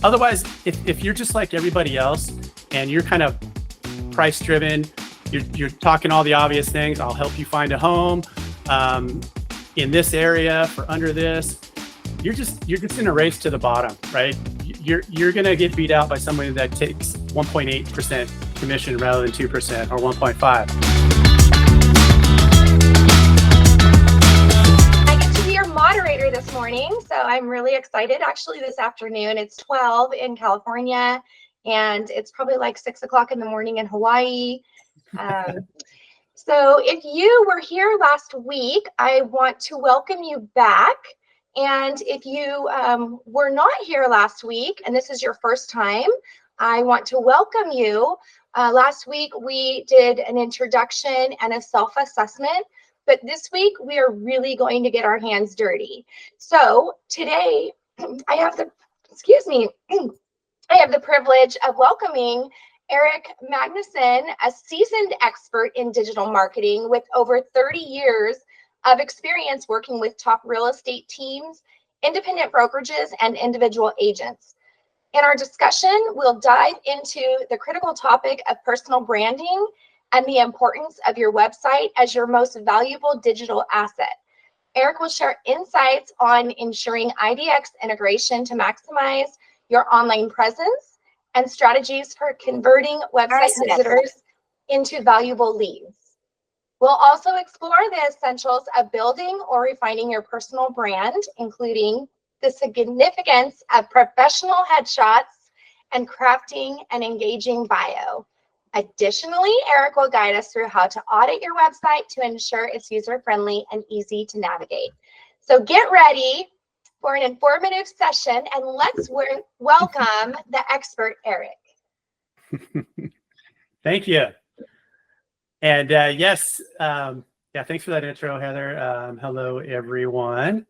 Otherwise, if you're just like everybody else and you're kind of price driven, you're talking all the obvious things. I'll help you find a home in this area for under this. You're just in a race to the bottom, right? You're gonna get beat out by somebody that takes 1.8% commission rather than 2% or 1.5. I get to be your moderator this morning, so I'm really excited. Actually, this afternoon, it's 12 in California, and it's probably like 6 o'clock in the morning in Hawaii. So if you were here last week, I want to welcome you back. And if you were not here last week, and this is your first time, I want to welcome you. Last week, we did an introduction and a self-assessment, but this week, we are really going to get our hands dirty. So today, I have the privilege of welcoming Eric Magnuson, a seasoned expert in digital marketing with over 30 years of experience working with top real estate teams, independent brokerages, and individual agents. In our discussion, we'll dive into the critical topic of personal branding and the importance of your website as your most valuable digital asset. Eric will share insights on ensuring IDX integration to maximize your online presence and strategies for converting website visitors into valuable leads. We'll also explore the essentials of building or refining your personal brand, including the significance of professional headshots and crafting an engaging bio. Additionally, Eric will guide us through how to audit your website to ensure it's user-friendly and easy to navigate. So get ready for an informative session, and let's welcome the expert, Eric. Thank you. And yes, thanks for that intro, Heather. Hello, everyone.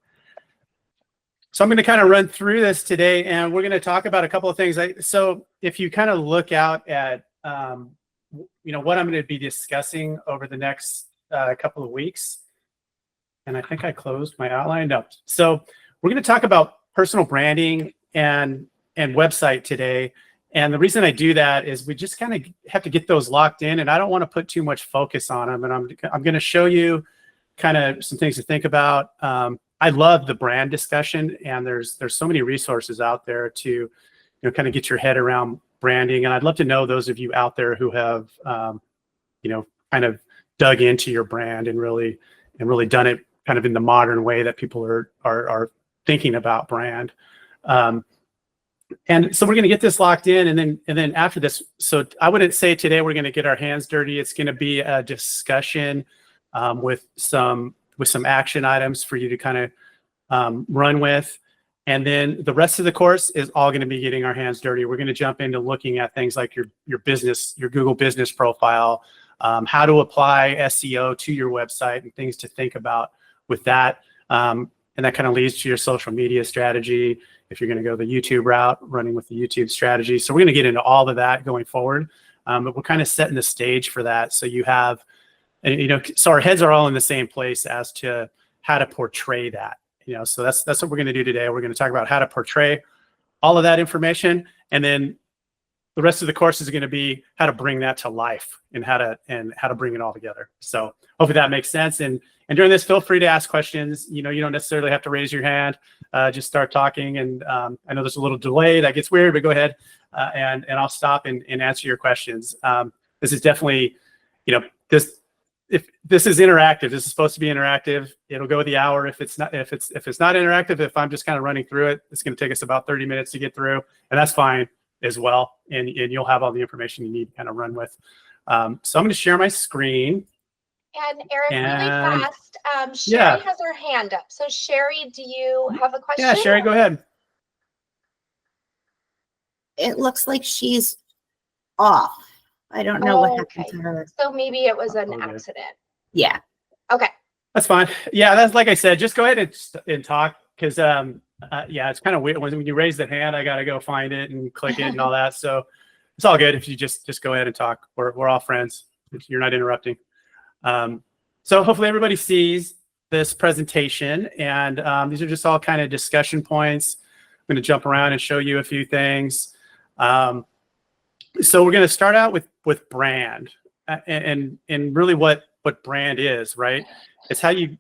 So I'm going to kind of run through this today, and we're going to talk about a couple of things. So if you kind of look out at, what I'm going to be discussing over the next couple of weeks, and I think I closed my outline. No. So we're going to talk about personal branding and website today. And the reason I do that is we just kind of have to get those locked in, and I don't want to put too much focus on them. And I'm going to show you kind of some things to think about. I love the brand discussion, and there's so many resources out there to kind of get your head around branding. And I'd love to know those of you out there who have kind of dug into your brand and really done it kind of in the modern way that people are thinking about brand. And so we're going to get this locked in, and then after this, so I wouldn't say today we're going to get our hands dirty. It's going to be a discussion with some action items for you to kind of run with. And then the rest of the course is all going to be getting our hands dirty. We're going to jump into looking at things like your business, your Google business profile, how to apply SEO to your website, and things to think about with that. And that kind of leads to your social media strategy. If you're going to go the YouTube route, running with the YouTube strategy. So we're going to get into all of that going forward. But we're kind of setting the stage for that. So you have, so our heads are all in the same place as to how to portray that. So that's what we're going to do today. We're going to talk about how to portray all of that information, and then the rest of the course is going to be how to bring that to life and how to bring it all together. So hopefully that makes sense. And during this, feel free to ask questions. You don't necessarily have to raise your hand. Just start talking. And I know there's a little delay that gets weird, but go ahead and I'll stop and answer your questions. This is definitely, if this is interactive, this is supposed to be interactive. It'll go the hour. If it's not interactive, if I'm just kind of running through it, it's going to take us about 30 minutes to get through, and that's fine as well. And you'll have all the information you need to kind of run with. So I'm going to share my screen. And Eric, really fast, Sherry has her hand up. So Sherry, do you have a question? Yeah, Sherry, go ahead. It looks like she's off. I don't know what happened to her. So maybe it was an accident. Yeah. Okay. That's fine. Yeah, that's like I said, just go ahead and talk, because it's kind of weird when you raise the hand. I got to go find it and click it and all that. So it's all good if you just go ahead and talk. We're all friends. You're not interrupting. So hopefully everybody sees this presentation, and these are just all kind of discussion points. going to jump around and show you a few things. So we're going to start out with brand, and really what brand is, right? It's how you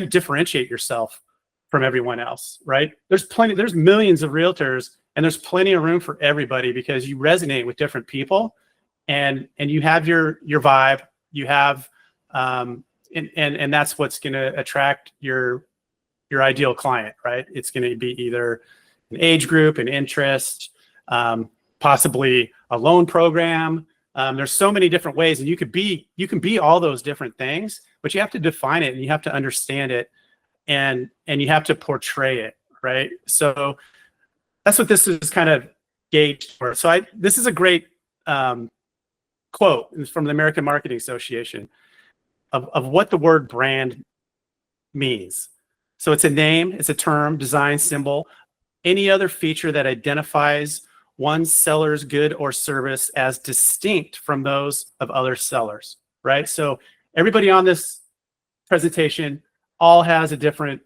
differentiate yourself from everyone else, right? There's millions of realtors, and there's plenty of room for everybody because you resonate with different people, and you have your vibe, you have, and that's what's going to attract your ideal client, right? It's going to be either an age group, an interest, possibly a loan program. There's so many different ways, and you can be all those different things, but you have to define it and you have to understand it, and you have to portray it, right? So that's what this is kind of gauged for. So this is a great quote from the American Marketing Association of what the word brand means. So it's a name, it's a term, design, symbol, any other feature that identifies one seller's good or service as distinct from those of other sellers, right? So everybody on this presentation all has a different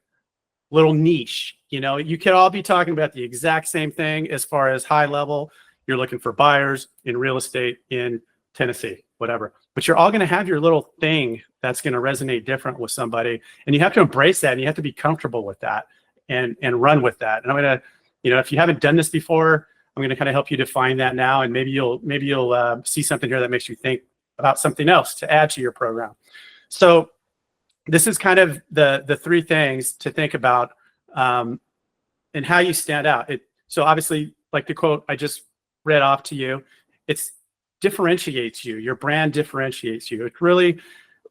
little niche. You know, you could all be talking about the exact same thing as far as high level. You're looking for buyers in real estate in Tennessee, whatever. But you're all going to have your little thing that's going to resonate different with somebody. And you have to embrace that, and you have to be comfortable with that and run with that. And I'm going to, you know, if you haven't done this before, I'm going to kind of help you define that now. And maybe you'll see something here that makes you think about something else to add to your program. So this is kind of the three things to think about, and how you stand out. So obviously, like the quote I just read off to you, it's differentiates you. Your brand differentiates you. It's really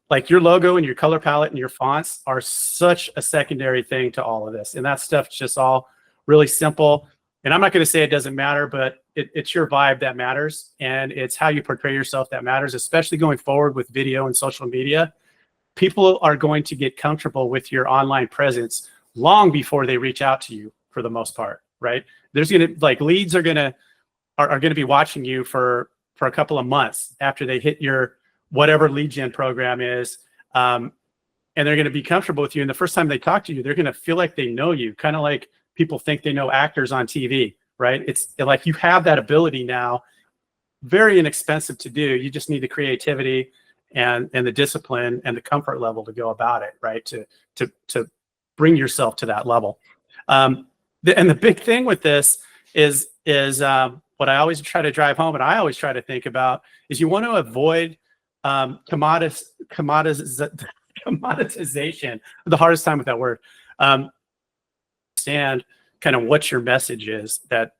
like your logo and your color palette and your fonts are such a secondary thing to all of this. And that stuff's just all really simple. And I'm not going to say it doesn't matter, but it's your vibe that matters. And it's how you portray yourself that matters, especially going forward with video and social media. People are going to get comfortable with your online presence long before they reach out to you, for the most part, right? There's going to, like, leads are going to be watching you for a couple of months after they hit your whatever lead gen program is. And they're going to be comfortable with you. And the first time they talk to you, they're going to feel like they know you, kind of like people think they know actors on TV, right? It's like you have that ability now, very inexpensive to do. You just need the creativity and the discipline and the comfort level to go about it, right? To bring yourself to that level. And the big thing with this is what I always try to drive home, and I always try to think about, is you want to avoid commoditization. The hardest time with that word. Understand kind of what your message is that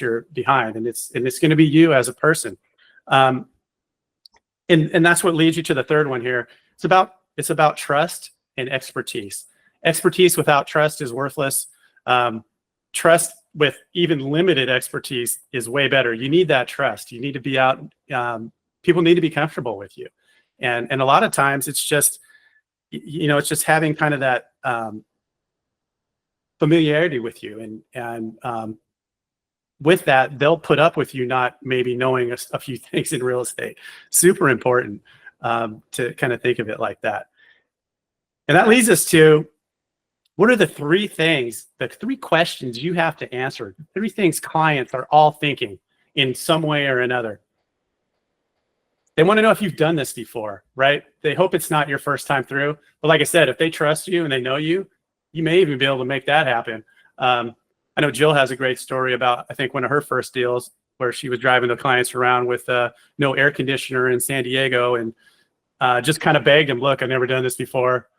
you're behind, and it's going to be you as a person. And that's what leads you to the third one here. It's about trust and expertise. Expertise without trust is worthless. Trust with even limited expertise is way better. You need that trust. You need to be out. People need to be comfortable with you. And a lot of times it's just, it's just having kind of that familiarity with you. And with that, they'll put up with you not maybe knowing a few things in real estate. Super important to kind of think of it like that. And that leads us to, what are the three things, the three questions you have to answer? Three things clients are all thinking in some way or another. They want to know if you've done this before, right? They hope it's not your first time through. But like I said, if they trust you and they know you, you may even be able to make that happen. I know Jill has a great story about, I think, one of her first deals where she was driving the clients around with no air conditioner in San Diego, and just kind of begged him, look, I've never done this before.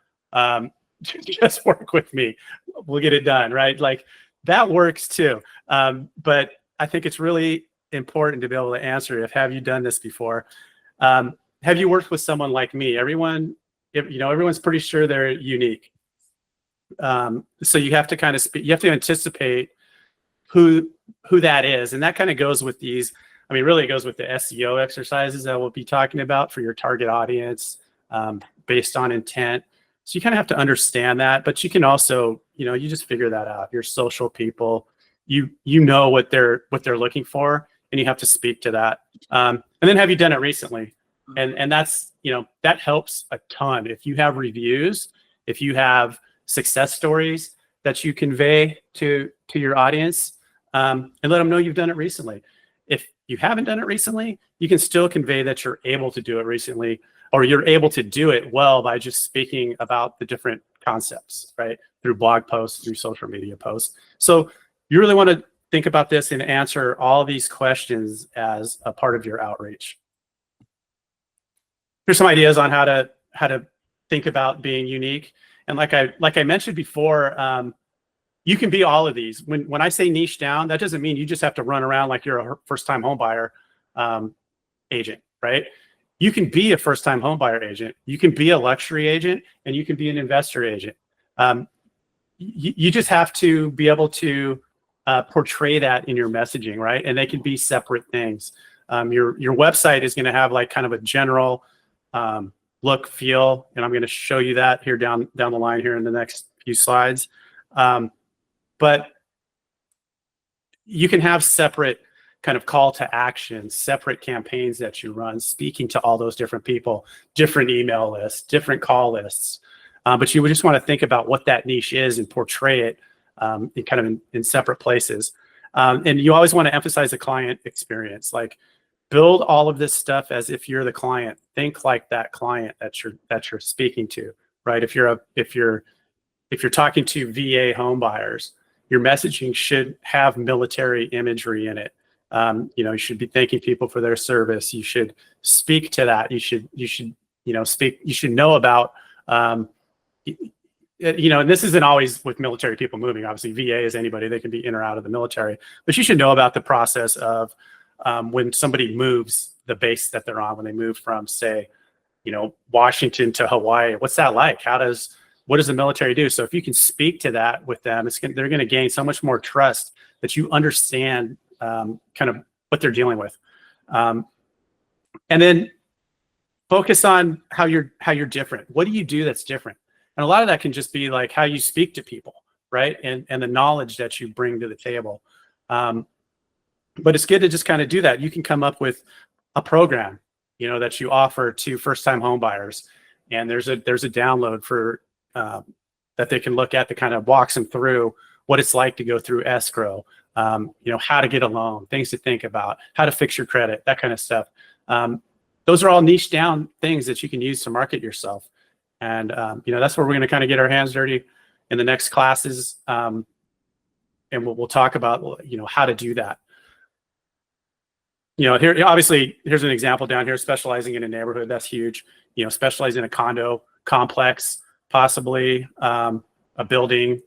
Just work with me. We'll get it done, right? Like, that works too. But I think it's really important to be able to answer, have you done this before? Have you worked with someone like me? Everyone's pretty sure they're unique. So you have to kind of you have to anticipate who that is. And that kind of goes with these, really it goes with the SEO exercises that we'll be talking about for your target audience, based on intent. So you kind of have to understand that, but you can also, you just figure that out. Your social people, you know what they're looking for, and you have to speak to that. And then, have you done it recently? And that's, that helps a ton. If you have reviews, if you have success stories, that you convey to your audience, and let them know you've done it recently. If you haven't done it recently, you can still convey that you're able to do it recently, or you're able to do it well by just speaking about the different concepts, right? Through blog posts, through social media posts. So you really want to think about this and answer all these questions as a part of your outreach. Here's some ideas on how to think about being unique. And like I mentioned before, you can be all of these. When I say niche down, that doesn't mean you just have to run around like you're a first-time homebuyer agent, right? You can be a first-time homebuyer agent. You can be a luxury agent, and you can be an investor agent. You just have to be able to portray that in your messaging, right? And they can be separate things. Your website is going to have like kind of a general look, feel, and I'm going to show you that here down the line here in the next few slides. But you can have separate kind of call to action, separate campaigns that you run, speaking to all those different people, different email lists, different call lists. But you would just want to think about what that niche is and portray it in kind of in separate places. And you always want to emphasize the client experience. Like, build all of this stuff as if you're the client. Think like that client that you're speaking to, right? If you're talking to VA home buyers, your messaging should have military imagery in it. You should be thanking people for their service. You should speak to that. You should know about, and this isn't always with military people moving. Obviously, VA is anybody. They can be in or out of the military. But you should know about the process of when somebody moves the base that they're on, when they move from, say, Washington to Hawaii. What's that like? What does the military do? So if you can speak to that with them, they're going to gain so much more trust that you understand kind of what they're dealing with. And then focus on how you're different. What do you do that's different? And a lot of that can just be like how you speak to people, right? And the knowledge that you bring to the table. But it's good to just kind of do that. You can come up with a program, that you offer to first-time home buyers. And there's a download for that they can look at that kind of walks them through what it's like to go through escrow, how to get a loan, things to think about, how to fix your credit, that kind of stuff. Those are all niche down things that you can use to market yourself. And, that's where we're going to kind of get our hands dirty in the next classes. And we'll talk about, how to do that. Here, obviously, here's an example down here, specializing in a neighborhood. That's huge. Specialize in a condo complex, possibly a building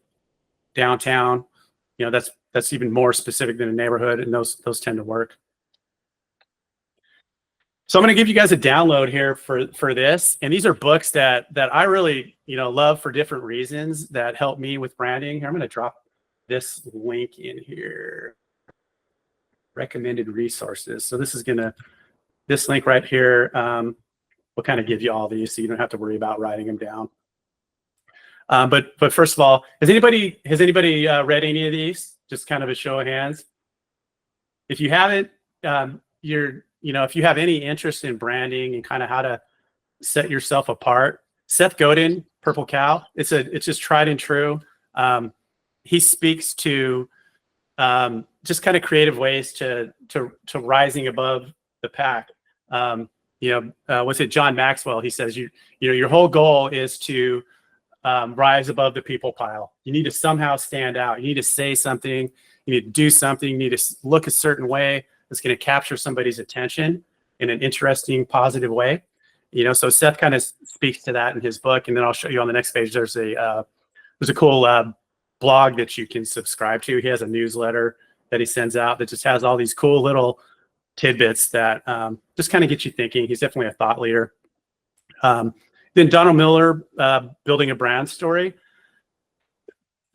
downtown. That's even more specific than a neighborhood, and those tend to work. So I'm going to give you guys a download here for this, and these are books that I really love for different reasons that help me with branding. Here, I'm going to drop this link in here. Recommended resources. So this link right here will kind of give you all these, so you don't have to worry about writing them down. But first of all, has anybody read any of these? Just kind of a show of hands. If you haven't, if you have any interest in branding and kind of how to set yourself apart, Seth Godin, Purple Cow, it's just tried and true. He speaks to just kind of creative ways to rising above the pack. What's it? John Maxwell. He says your whole goal is to rise above the people pile. You need to somehow stand out. You need to say something. You need to do something. You need to look a certain way that's going to capture somebody's attention in an interesting, positive way. So Seth kind of speaks to that in his book, and then I'll show you on the next page. There's a cool blog that you can subscribe to. He has a newsletter that he sends out that just has all these cool little tidbits that just kind of get you thinking. He's definitely a thought leader. Then Donald Miller, Building a Brand Story.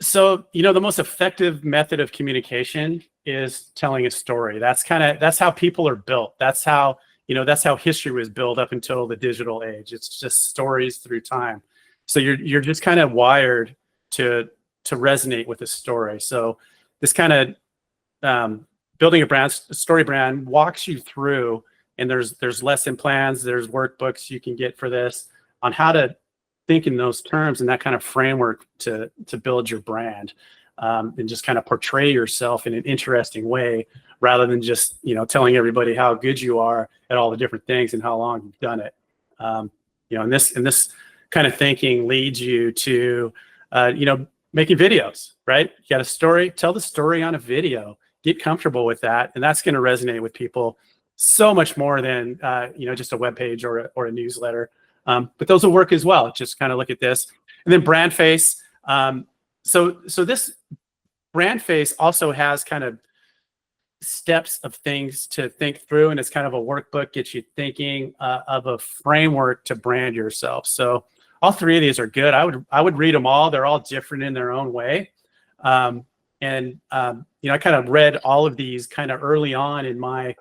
So, the most effective method of communication is telling a story. That's how people are built. That's how history was built up until the digital age. It's just stories through time. So you're just kind of wired to resonate with a story. So this kind of building a story brand walks you through, and there's lesson plans, there's workbooks you can get for this on how to think in those terms and that kind of framework to build your brand, and just kind of portray yourself in an interesting way, rather than just, telling everybody how good you are at all the different things and how long you've done it. And this kind of thinking leads you to, making videos, right? You got a story, tell the story on a video, get comfortable with that. And that's going to resonate with people so much more than, just a web page or a newsletter. But those will work as well. Just kind of look at this. And then brand face. So this brand face also has kind of steps of things to think through, and it's kind of a workbook, gets you thinking of a framework to brand yourself. So all three of these are good. I would read them all. They're all different in their own way. I kind of read all of these kind of early on in my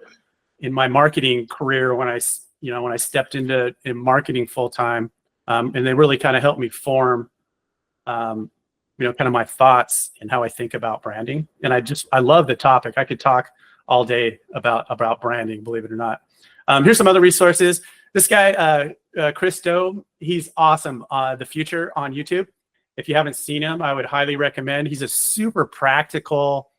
marketing career when I stepped into marketing full time, and they really kind of helped me form, kind of my thoughts and how I think about branding. And I love the topic. I could talk all day about branding, believe it or not. Here's some other resources. This guy, Chris Do, he's awesome. The Future on YouTube. If you haven't seen him, I would highly recommend. He's a super practical,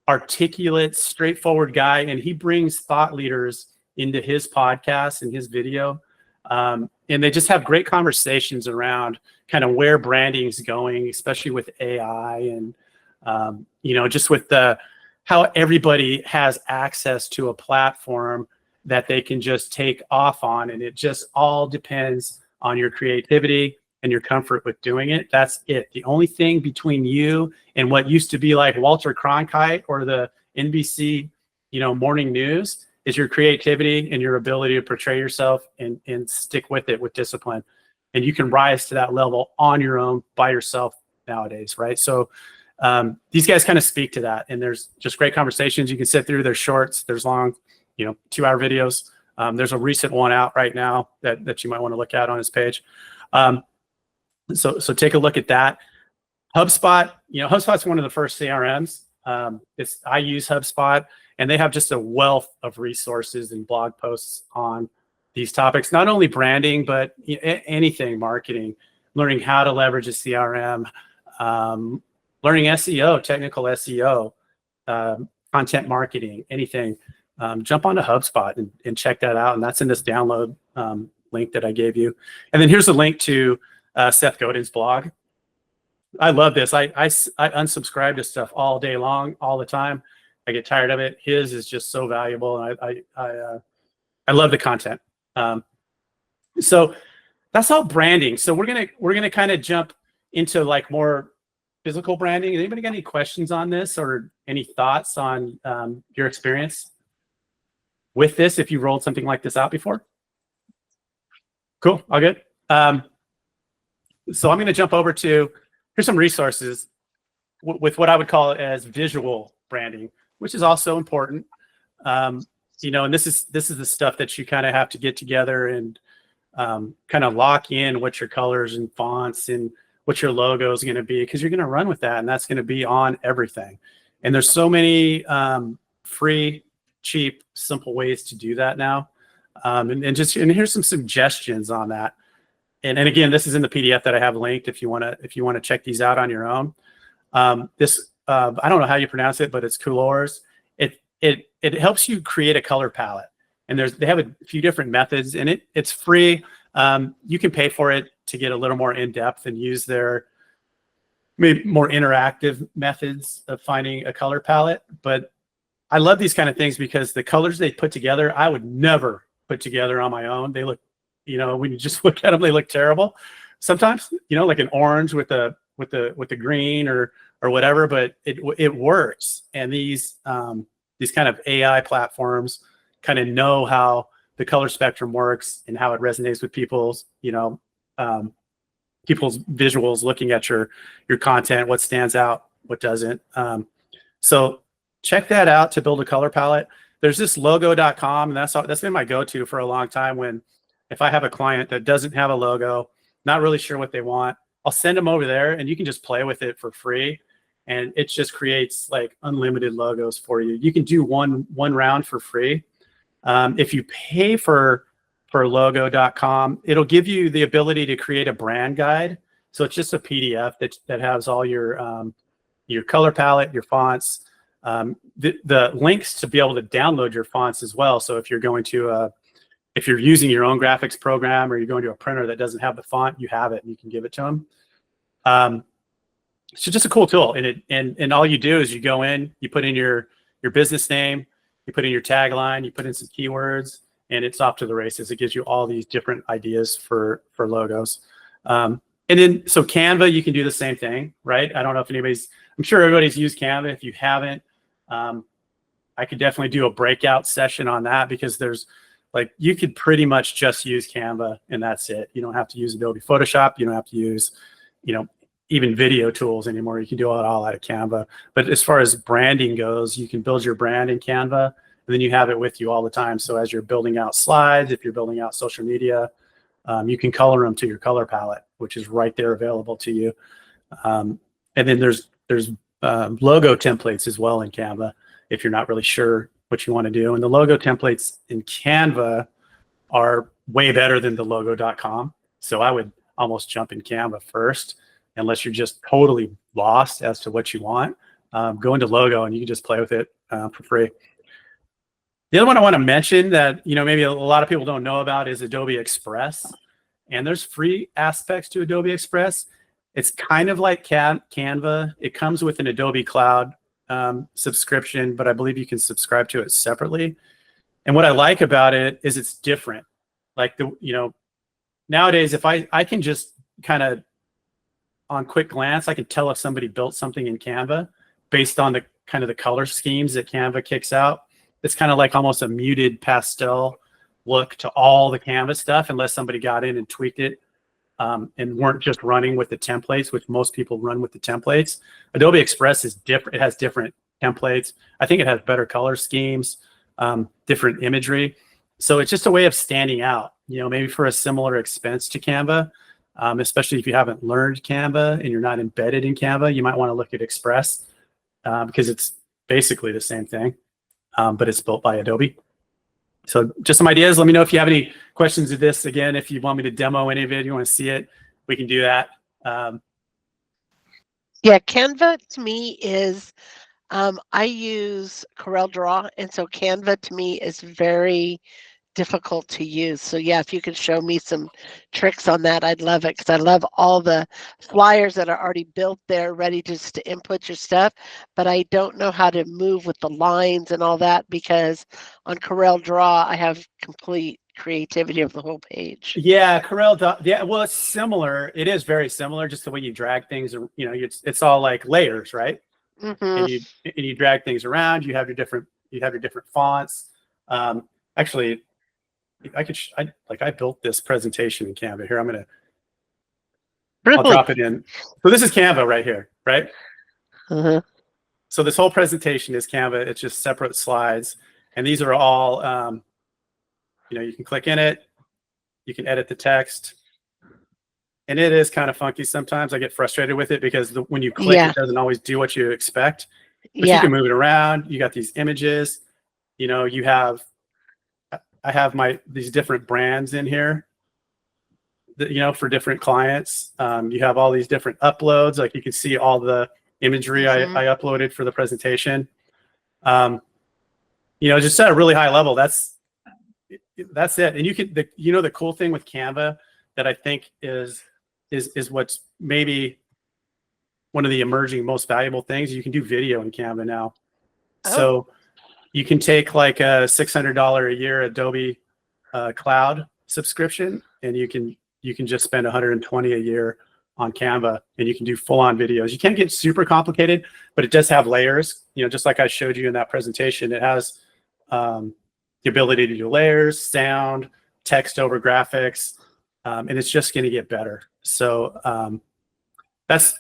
articulate, straightforward guy, and he brings thought leaders into his podcast and his video. And they just have great conversations around kind of where branding is going, especially with AI and, just with how everybody has access to a platform that they can just take off on. And it just all depends on your creativity and your comfort with doing it. That's it. The only thing between you and what used to be like Walter Cronkite or the NBC, morning news is your creativity and your ability to portray yourself and stick with it with discipline. And you can rise to that level on your own by yourself nowadays, right? So these guys kind of speak to that. And there's just great conversations. You can sit through their shorts. There's long, 2-hour videos. There's a recent one out right now that you might want to look at on his page. So take a look at that. HubSpot, HubSpot's one of the first CRMs. I use HubSpot, and they have just a wealth of resources and blog posts on these topics, not only branding, but anything marketing, learning how to leverage a CRM, learning SEO, technical SEO, content marketing, anything. Jump onto HubSpot and check that out. And that's in this download link that I gave you. And then here's a link to Seth Godin's blog. I love this. I unsubscribe to stuff all day long, all the time. I get tired of it. His is just so valuable, and I love the content. So that's all branding. So we're gonna kind of jump into like more physical branding. Anybody got any questions on this or any thoughts on your experience with this? If you rolled something like this out before? Cool. All good. So I'm going to jump over to, here's some resources with what I would call as visual branding, which is also important. And this is the stuff that you kind of have to get together and kind of lock in what your colors and fonts and what your logo is going to be, because you're going to run with that, and that's going to be on everything. And there's so many free, cheap, simple ways to do that now. And here's some suggestions on that. And again, this is in the PDF that I have linked if you want to check these out on your own. I don't know how you pronounce it, but it's Coolors. It helps you create a color palette, and they have a few different methods, and it's free. You can pay for it to get a little more in depth and use their maybe more interactive methods of finding a color palette. But I love these kind of things because the colors they put together, I would never put together on my own. They look, when you just look at them, they look terrible. Sometimes, like an orange with the green or whatever, but it works. And these kind of AI platforms kind of know how the color spectrum works and how it resonates with people's visuals, looking at your content, what stands out, what doesn't. So check that out to build a color palette. There's this logo.com, and that's been my go-to for a long time. If I have a client that doesn't have a logo, not really sure what they want, I'll send them over there, and you can just play with it for free. And it just creates like unlimited logos for you. You can do one round for free. If you pay for for logo.com. It'll give you the ability to create a brand guide. So it's just a PDF that has all your color palette, your fonts, the links to be able to download your fonts as well. So if you're going to if you're using your own graphics program, or you're going to a printer that doesn't have the font, you have it and you can give it to them. So just a cool tool. And all you do is you go in, you put in your business name, you put in your tagline, you put in some keywords, and it's off to the races. It gives you all these different ideas for logos. And then, so Canva, you can do the same thing, right? I don't know if I'm sure everybody's used Canva. If you haven't, I could definitely do a breakout session on that, because you could pretty much just use Canva and that's it. You don't have to use Adobe Photoshop. You don't have to use, even video tools anymore. You can do it all out of Canva. But as far as branding goes, you can build your brand in Canva, and then you have it with you all the time. So as you're building out slides, if you're building out social media, you can color them to your color palette, which is right there available to you. And then there's logo templates as well in Canva, if you're not really sure what you want to do. And the logo templates in Canva are way better than the logo.com. So I would almost jump in Canva first, unless you're just totally lost as to what you want. Go into logo and you can just play with it for free. The other one I want to mention that maybe a lot of people don't know about is Adobe Express. And there's free aspects to Adobe Express. It's kind of like Canva. It comes with an Adobe Cloud subscription, but I believe you can subscribe to it separately. And what I like about it is it's different. Like nowadays, if I can just kind of, on quick glance, I can tell if somebody built something in Canva based on the kind of the color schemes that Canva kicks out. It's kind of like almost a muted pastel look to all the Canva stuff, unless somebody got in and tweaked it and weren't just running with the templates, which most people run with the templates. Adobe Express is different. It has different templates. I think it has better color schemes, different imagery. So it's just a way of standing out, maybe for a similar expense to Canva. Especially if you haven't learned Canva and you're not embedded in Canva, you might want to look at Express because it's basically the same thing, but it's built by Adobe. So just some ideas. Let me know if you have any questions of this. Again, if you want me to demo any of it, you want to see it, we can do that. Yeah, Canva to me is, I use CorelDRAW, and so Canva to me is very difficult to use. So yeah, if you could show me some tricks on that, I'd love it, because I love all the flyers that are already built there, ready just to input your stuff. But I don't know how to move with the lines and all that, because on CorelDRAW I have complete creativity of the whole page. Yeah, yeah, well, it's similar. It is very similar, just the way you drag things. It's all like layers, right? Mm-hmm. And you drag things around. You have your different fonts. Actually, I built this presentation in Canva. Here, I'll drop it in. So this is Canva right here, right? Uh-huh. So this whole presentation is Canva. It's just separate slides. And these are all, you can click in it. You can edit the text. And it is kind of funky sometimes. I get frustrated with it because when you click, it doesn't always do what you expect. But you can move it around. You got these images. I have these different brands in here, for different clients. You have all these different uploads. Like you can see all the imagery I uploaded for the presentation. Just at a really high level, that's it. And the cool thing with Canva that I think is what's maybe one of the emerging most valuable things. You can do video in Canva now. Oh. So you can take like a $600 a year Adobe Cloud subscription, and you can just spend $120 a year on Canva, and you can do full-on videos. You can't get super complicated, but it does have layers. Just like I showed you in that presentation, it has the ability to do layers, sound, text over graphics, and it's just going to get better. So that's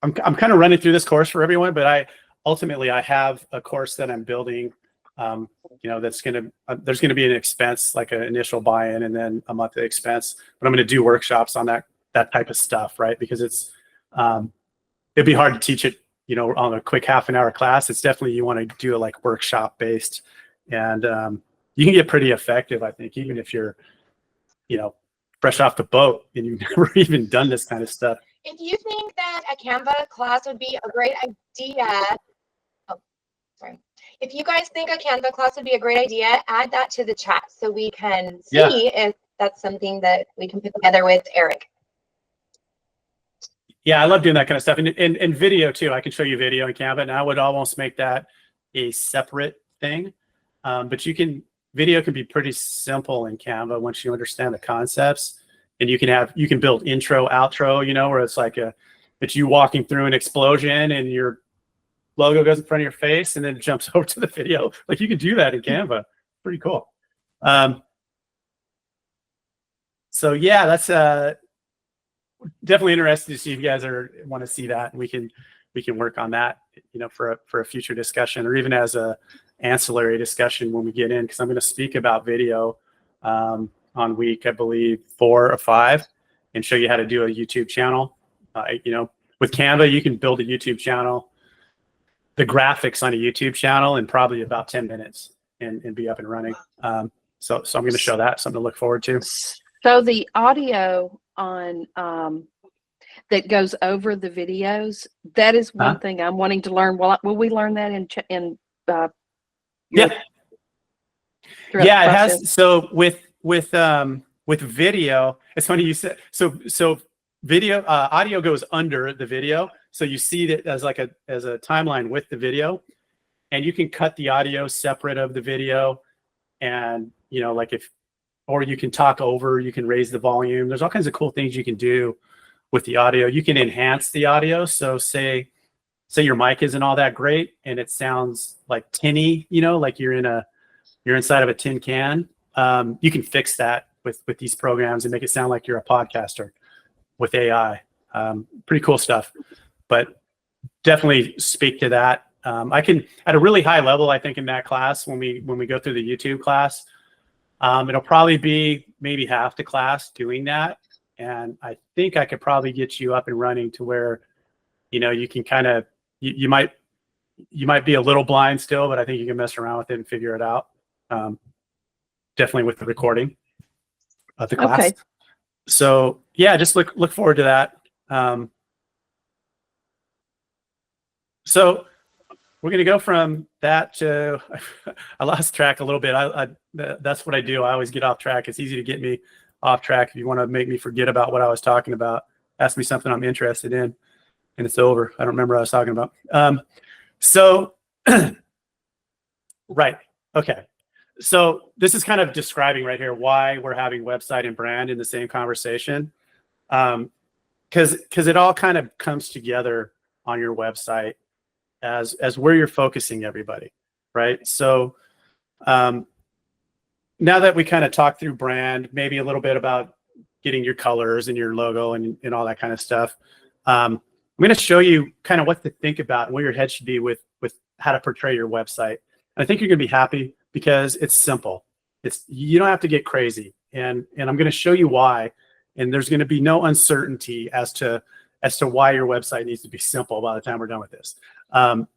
I'm kind of running through this course for everyone, but ultimately I have a course that I'm building, that's there's going to be an expense, like an initial buy-in and then a monthly expense, but I'm going to do workshops on that type of stuff, right? Because it'd be hard to teach it, on a quick half an hour class. It's definitely, you want to do it like workshop based. And you can get pretty effective, I think, even if you're, you know, fresh off the boat and you've never even done this kind of stuff. If you think that a Canva class would be a great idea, oh, sorry. If you guys think a Canva class would be a great idea, add that to the chat so we can see if that's something that we can put together with Eric. Yeah, I love doing that kind of stuff. And video too. I can show you video in Canva, and I would almost make that a separate thing. But video can be pretty simple in Canva once you understand the concepts. And you can build intro, outro, you know, where it's like it's you walking through an explosion and your logo goes in front of your face and then it jumps over to the video. Like you can do that in Canva. Pretty cool. So yeah, that's definitely interested to see if you guys want to see that, and we can work on that, you know, for a future discussion, or even as a ancillary discussion when we get in, because I'm going to speak about video on week, I believe, 4 or 5, and show you how to do a YouTube channel. You know, with Canva, you can build a YouTube channel, the graphics on a YouTube channel in probably about 10 minutes and be up and running. So I'm going to show that, something to look forward to. So the audio on that goes over the videos, that is one thing I'm wanting to learn. Will we learn that in yeah. Yeah, it process? has. So with video, it's funny you said, so video, audio goes under the video. So you see it as a timeline with the video, and you can cut the audio separate of the video. And, you know, or you can talk over, you can raise the volume. There's all kinds of cool things you can do with the audio. You can enhance the audio. So say your mic isn't all that great and it sounds like tinny, you know, like you're inside of a tin can. You can fix that with these programs and make it sound like you're a podcaster with AI. Pretty cool stuff, but definitely speak to that. I can, at a really high level, I think in that class, when we go through the YouTube class, it'll probably be maybe half the class doing that. And I think I could probably get you up and running to where, you know, you can kind of, you might be a little blind still, but I think you can mess around with it and figure it out. Definitely with the recording of the class. Okay. So yeah, just look forward to that. So we're going to go from that to, I lost track a little bit. That's what I do. I always get off track. It's easy to get me off track. If you want to make me forget about what I was talking about, ask me something I'm interested in and it's over. I don't remember what I was talking about. Right. Okay. So this is kind of describing right here why we're having website and brand in the same conversation. Because it all kind of comes together on your website as where you're focusing everybody, right? So now that we kind of talked through brand, maybe a little bit about getting your colors and your logo and all that kind of stuff, I'm going to show you kind of what to think about and where your head should be with how to portray your website. And I think you're going to be happy because it's simple. You don't have to get crazy, and I'm going to show you why. And there's going to be no uncertainty as to why your website needs to be simple by the time we're done with this. And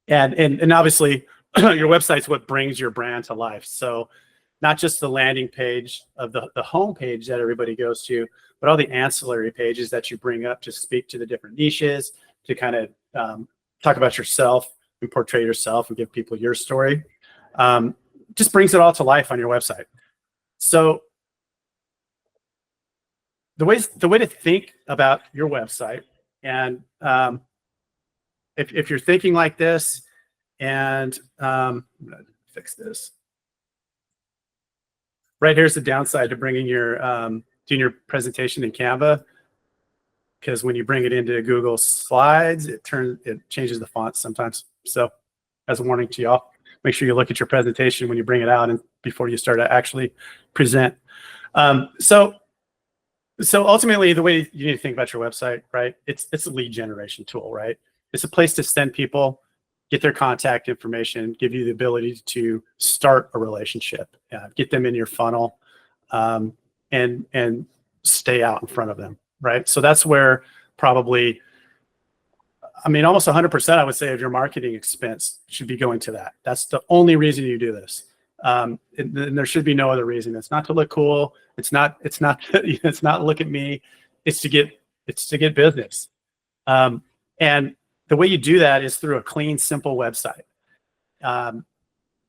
obviously, your website's what brings your brand to life. So not just the landing page of the home page that everybody goes to, but all the ancillary pages that you bring up to speak to the different niches, to kind of talk about yourself and portray yourself and give people your story. Just brings it all to life on your website. So the way to think about your website, and if you're thinking like this, and I'm gonna fix this. Right here's the downside to bringing doing your presentation in Canva, because when you bring it into Google Slides, it changes the font sometimes. So as a warning to y'all, make sure you look at your presentation when you bring it out and before you start to actually present. So ultimately, the way you need to think about your website, right? It's a lead generation tool, right? It's a place to send people, get their contact information, give you the ability to start a relationship, get them in your funnel, and stay out in front of them, right? So that's where probably, I mean, almost 100%, I would say, of your marketing expense should be going to that. That's the only reason you do this. And there should be no other reason. It's not to look cool. It's not look at me. It's to get business. And the way you do that is through a clean, simple website. And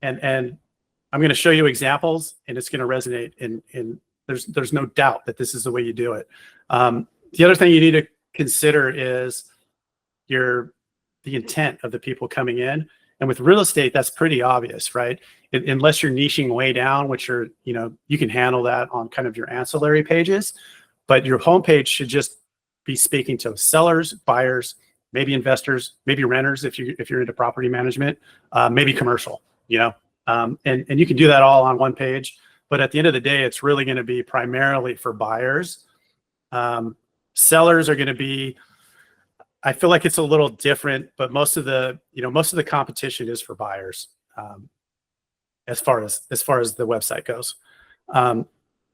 I'm going to show you examples, and it's going to resonate. And there's no doubt that this is the way you do it. The other thing you need to consider is the intent of the people coming in. And with real estate, that's pretty obvious, right? Unless you're niching way down, which are, you can handle that on kind of your ancillary pages, but your homepage should just be speaking to sellers, buyers, maybe investors, maybe renters if you're into property management, maybe commercial, and you can do that all on one page. But at the end of the day, it's really going to be primarily for buyers. Sellers are going to be, I feel like it's a little different, but most of the competition is for buyers, as far as the website goes. And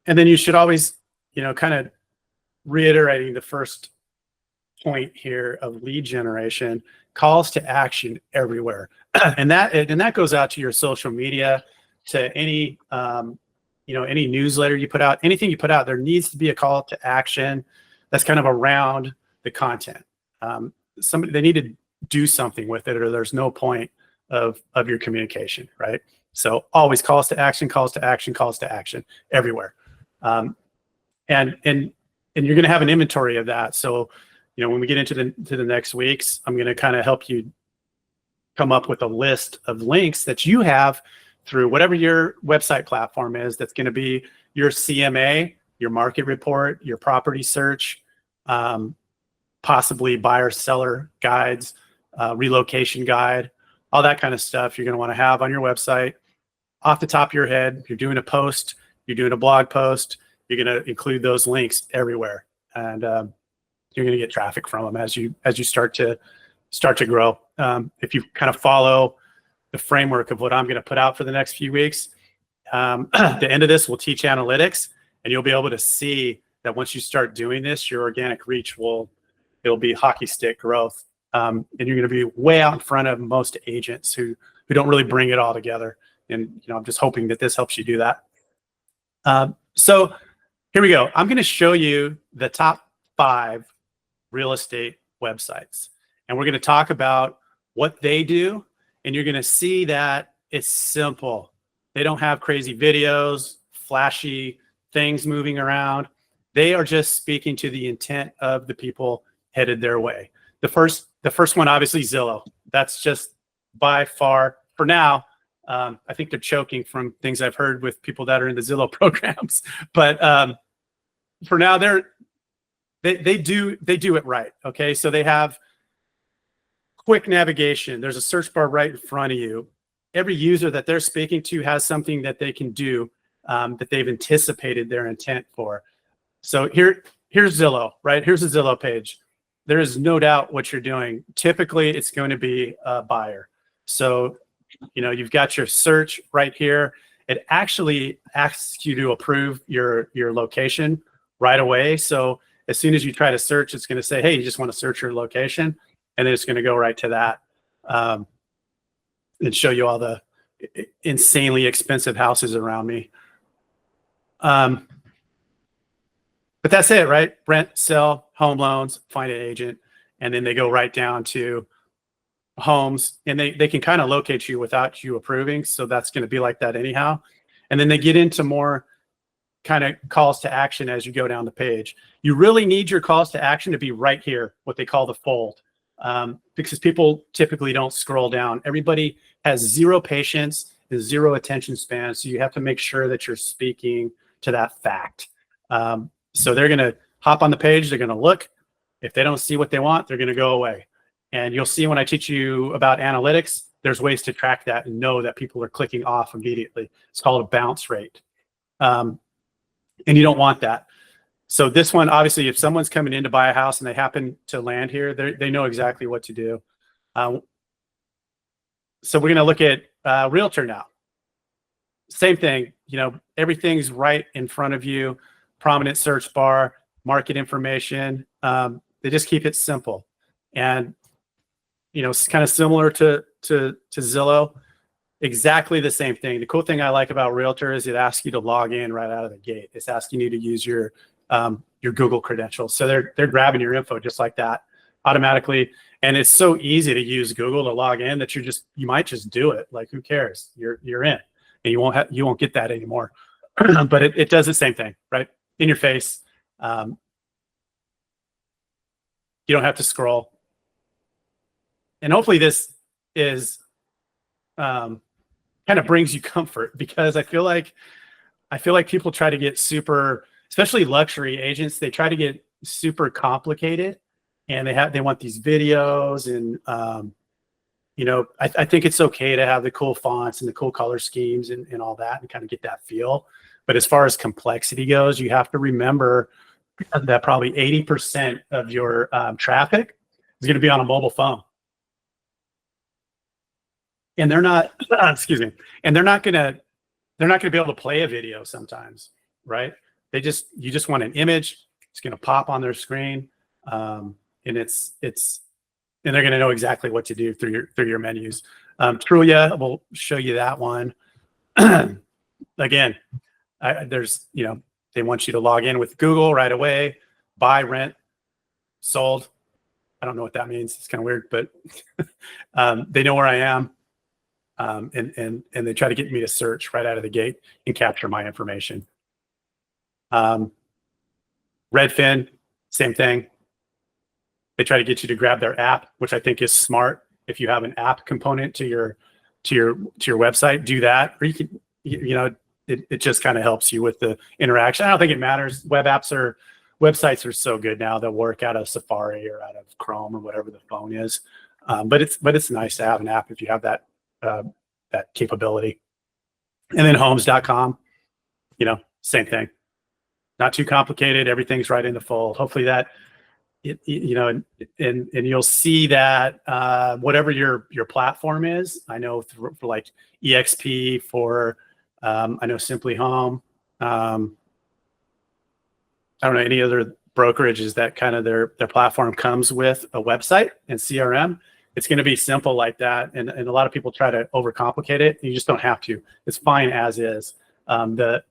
then you should always, kind of reiterating the first point here of lead generation, calls to action everywhere. and that goes out to your social media, to any, any newsletter you put out, anything you put out, there needs to be a call to action that's kind of around the content. They need to do something with it, or there's no point of your communication, right? So always calls to action, calls to action, calls to action everywhere. And you're going to have an inventory of that. So, when we get into the next weeks, I'm going to kind of help you come up with a list of links that you have through whatever your website platform is. That's going to be your CMA, your market report, your property search, possibly buyer seller guides, relocation guide, all that kind of stuff you're going to want to have on your website. Off the top of your head, you're doing a post, you're doing a blog post, you're going to include those links everywhere, and you're going to get traffic from them as you start to grow. If you kind of follow the framework of what I'm going to put out for the next few weeks, at the end of this, we'll teach analytics, and you'll be able to see that once you start doing this, your organic reach it'll be hockey stick growth. And you're going to be way out in front of most agents who don't really bring it all together. And, I'm just hoping that this helps you do that. So here we go. I'm going to show you the top 5 real estate websites, and we're going to talk about what they do. And you're going to see that it's simple. They don't have crazy videos, flashy things moving around. They are just speaking to the intent of the people headed their way. The first one, obviously, Zillow. That's just by far, for now, I think they're choking from things I've heard with people that are in the Zillow programs. But for now, they do it right. Okay, so they have quick navigation. There's a search bar right in front of you. Every user that they're speaking to has something that they can do that they've anticipated their intent for. So here's Zillow, right? Here's a Zillow page. There is no doubt what you're doing. Typically, it's going to be a buyer. So, you've got your search right here. It actually asks you to approve your location right away. So as soon as you try to search, it's going to say, hey, you just want to search your location. And then it's going to go right to that and show you all the insanely expensive houses around me. But that's it, right? Rent, sell, home loans, find an agent, and then they go right down to homes, and they can kind of locate you without you approving. So that's going to be like that anyhow. And then they get into more kind of calls to action as you go down the page. You really need your calls to action to be right here, what they call the fold, because people typically don't scroll down. Everybody has zero patience and zero attention span. So you have to make sure that you're speaking to that fact. So they're going to hop on the page. They're going to look. If they don't see what they want, they're going to go away. And you'll see when I teach you about analytics, there's ways to track that and know that people are clicking off immediately. It's called a bounce rate. And you don't want that. So this one, obviously, if someone's coming in to buy a house and they happen to land here, they know exactly what to do. So we're going to look at Realtor now. Same thing, everything's right in front of you. Prominent search bar, market information. They just keep it simple. And, it's kind of similar to Zillow. exactly the same thing. The cool thing I like about Realtor is it asks you to log in right out of the gate. It's asking you to use your Google credentials. So they're grabbing your info just like that automatically. And it's so easy to use Google to log in that you might just do it. Like, who cares? You're in, and you won't get that anymore. But it does the same thing, right? In your face. You don't have to scroll. And hopefully this is kind of brings you comfort, because I feel like people try to get super, especially luxury agents, they try to get super complicated, and they want these videos, and I think it's okay to have the cool fonts and the cool color schemes and all that, and kind of get that feel. But as far as complexity goes, you have to remember that probably 80% of your traffic is going to be on a mobile phone. And they're not, excuse me, and they're not going to be able to play a video sometimes, right? You just want an image. It's going to pop on their screen. And they're going to know exactly what to do through your menus. Trulia will show you that one. Again, they want you to log in with Google right away, buy, rent, sold. I don't know what that means. It's kind of weird, but they know where I am. And they try to get me to search right out of the gate and capture my information. Redfin, same thing. They try to get you to grab their app, which I think is smart. If you have an app component to your website, do that. Or you can, it just kind of helps you with the interaction. I don't think it matters. Websites are so good now. They'll work out of Safari or out of Chrome or whatever the phone is. But it's nice to have an app if you have that capability. And then homes.com, same thing. Not too complicated. Everything's right in the fold. Hopefully that, and you'll see that whatever your platform is. I know for like EXP, for I know Simply Home. I don't know any other brokerages that kind of their platform comes with a website and CRM. It's going to be simple like that. And a lot of people try to overcomplicate it. You just don't have to. It's fine as is. The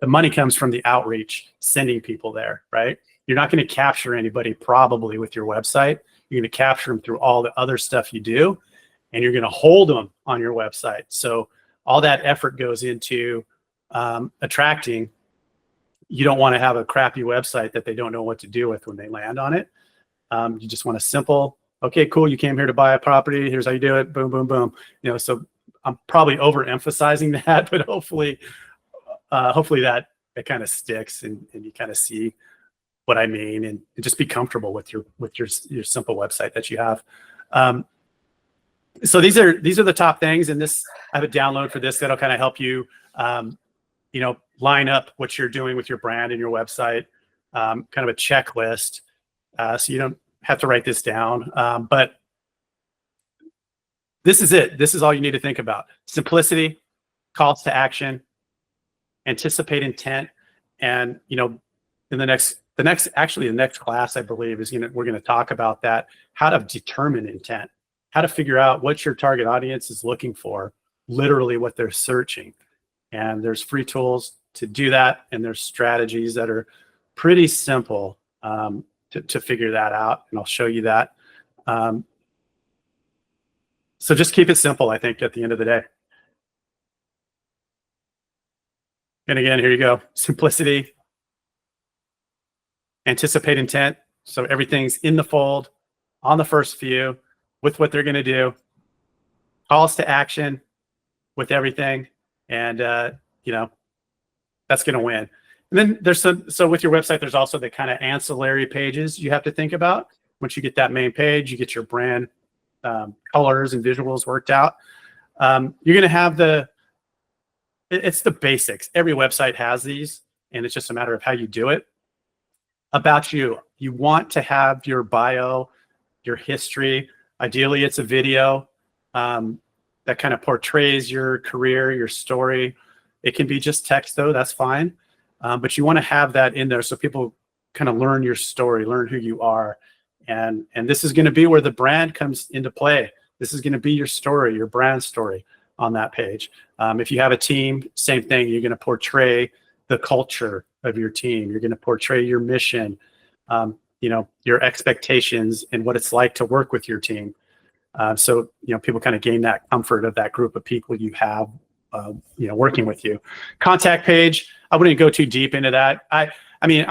money comes from the outreach, sending people there, right? You're not going to capture anybody probably with your website. You're going to capture them through all the other stuff you do, and you're going to hold them on your website. So all that effort goes into attracting. You don't want to have a crappy website that they don't know what to do with when they land on it. You just want a simple, okay, cool, you came here to buy a property. Here's how you do it. Boom, boom, boom. So I'm probably overemphasizing that, but hopefully that kind of sticks and you kind of see what I mean, and just be comfortable with your simple website that you have. So these are the top things, and this, I have a download for this that'll kind of help you, line up what you're doing with your brand and your website, kind of a checklist. So you don't have to write this down, but this is it. This is all you need to think about: simplicity, calls to action, anticipate intent, and in the next class, I believe, is we're going to talk about that, how to determine intent, how to figure out what your target audience is looking for, literally what they're searching. And there's free tools to do that, and there's strategies that are pretty simple to figure that out, and I'll show you that. So just keep it simple, I think, at the end of the day. And again, here you go: simplicity, anticipate intent. So everything's in the fold on the first view with what they're going to do. Calls to action with everything. And, that's going to win. And then so with your website, there's also the kind of ancillary pages you have to think about. Once you get that main page, you get your brand colors and visuals worked out. You're going to have it's the basics. Every website has these, and it's just a matter of how you do it. About you. You want to have your bio, your history. Ideally, it's a video that kind of portrays your career, your story. It can be just text, though. That's fine. But you want to have that in there so people kind of learn your story, learn who you are. And this is going to be where the brand comes into play. This is going to be your story, your brand story. on that page. If you have a team, same thing. You're going to portray the culture of your team. You're going to portray your mission, your expectations and what it's like to work with your team. So people kind of gain that comfort of that group of people you have, working with you. Contact page, I wouldn't go too deep into that. I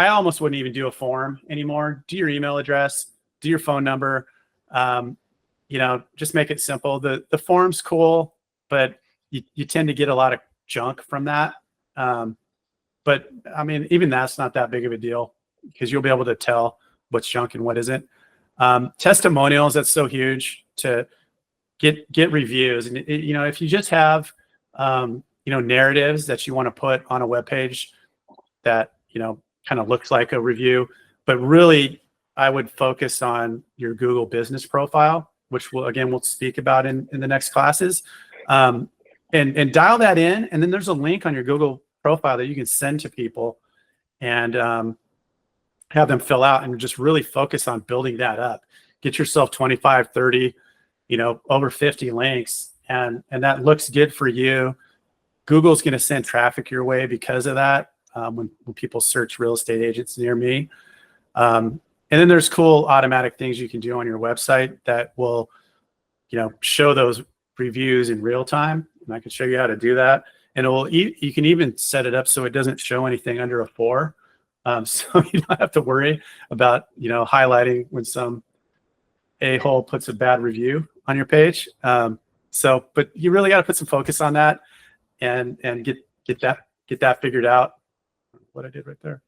almost wouldn't even do a form anymore. Do your email address, do your phone number, just make it simple. The form's cool, but you tend to get a lot of junk from that. But even that's not that big of a deal because you'll be able to tell what's junk and what isn't. Testimonials, that's so huge to get reviews. And if you just have, narratives that you want to put on a webpage that, kind of looks like a review, but really I would focus on your Google business profile, which we'll speak about in the next classes, and dial that in. And then there's a link on your Google profile that you can send to people and have them fill out, and just really focus on building that up. Get yourself 25, 30, over 50 links, and that looks good for you. Google's going to send traffic your way because of that. When people search real estate agents near me. And then there's cool automatic things you can do on your website that will, show those reviews in real time. And I can show you how to do that. And you can even set it up so it doesn't show anything under a 4. So you don't have to worry about, highlighting when some a-hole puts a bad review on your page. But you really got to put some focus on that and get that figured out. What I did right there.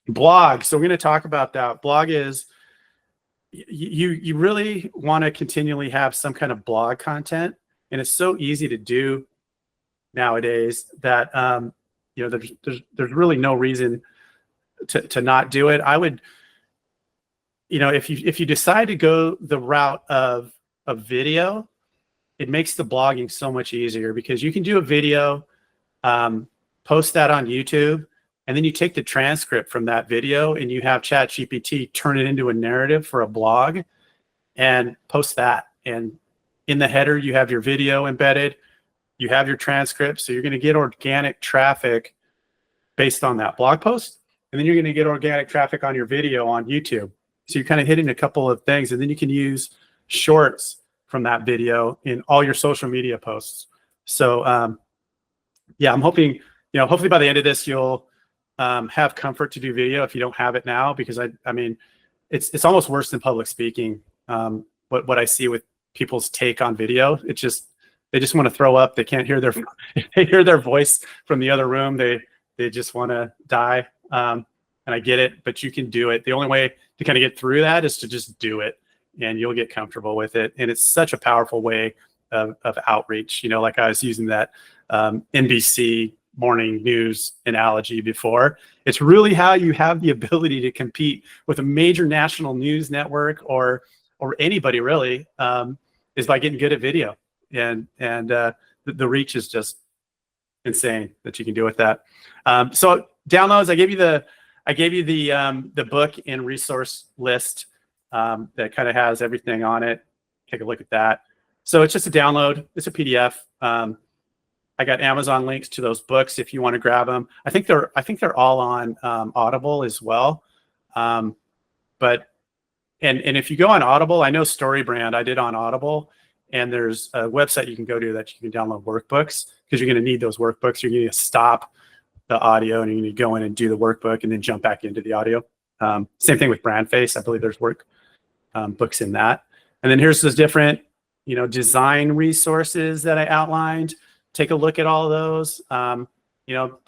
Blog. So we're going to talk about that. Blog is, you really want to continually have some kind of blog content, and it's so easy to do nowadays that there's really no reason to not do it. I would, if you decide to go the route of video, it makes the blogging so much easier because you can do a video, post that on YouTube, and then you take the transcript from that video and you have ChatGPT turn it into a narrative for a blog and post that. And in the header, you have your video embedded, you have your transcript. So you're going to get organic traffic based on that blog post. And then you're going to get organic traffic on your video on YouTube. So you're kind of hitting a couple of things, and then you can use shorts from that video in all your social media posts. So I'm hoping, hopefully by the end of this, you'll have comfort to do video if you don't have it now, because it's almost worse than public speaking. What I see with people's take on video, they just want to throw up. They can't hear their voice from the other room. They just want to die. And I get it, but you can do it. The only way to kind of get through that is to just do it, and you'll get comfortable with it. And it's such a powerful way of outreach. Like I was using that NBC morning news analogy before. It's really how you have the ability to compete with a major national news network or anybody really, is by getting good at video. And the reach is just insane that you can do with that. So downloads, I gave you the book and resource list that kind of has everything on it. Take a look at that. So it's just a download. It's a PDF. I got Amazon links to those books if you want to grab them. I think they're all on Audible as well. But if you go on Audible, I know StoryBrand I did on Audible, and there's a website you can go to that you can download workbooks, because you're going to need those workbooks. You're going to stop the audio and you're going to go in and do the workbook and then jump back into the audio. Same thing with BrandFace. I believe there's books in that. And then here's those different, design resources that I outlined. Take a look at all of those.